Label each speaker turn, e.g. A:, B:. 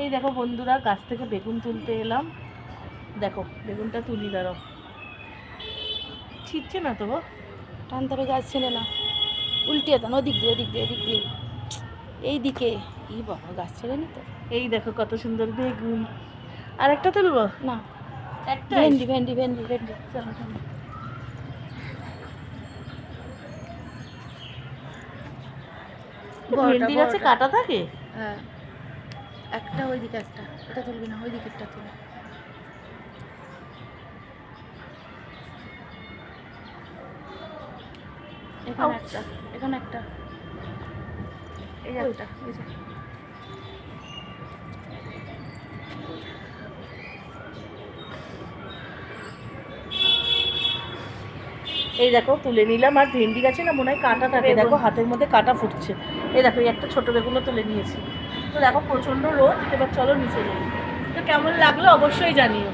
A: এই দেখো বন্ধুরা, গাছ থেকে বেগুন তুলতে এলাম। দেখো বেগুনটা তুলি, দাঁড়াও। ছিটছে না তো গো?
B: টানতে হবে, গাছ ছেড়ে না, উল্টিয়ে দেন, ওদিক দিয়ে ওদিক দিয়ে এদিক দিয়ে, এই দিকে। ই বাবা, গাছ ছেড়ে নি তো।
A: এই দেখো কত সুন্দর বেগুন। আর একটা তুলবো?
B: না,
A: একটাই।
B: ভেন্ডি ভেন্ডি ভেন্ডি ভেন্ডি।
A: চলো চলো। ভেন্ডি গাছে কাটা থাকে?
B: হ্যাঁ, একটা ওইদিকে একটা, এটা তুলবি না, ওই দিকেরটা তুলে। এখানে একটা, এখানে একটা, এই যে একটা, এই যে।
A: এই দেখো তুলে নিলাম। আর ভেন্ডি গাছে না মনে হয় কাটা থাকে, দেখো হাতের মধ্যে কাটা ফুটছে। এই দেখো এই একটা ছোট বেগুনও তুলে নিয়েছি। তো দেখো প্রচণ্ড রোদ, এবার চলো নিচে যাই। তো কেমন লাগলো অবশ্যই জানিও।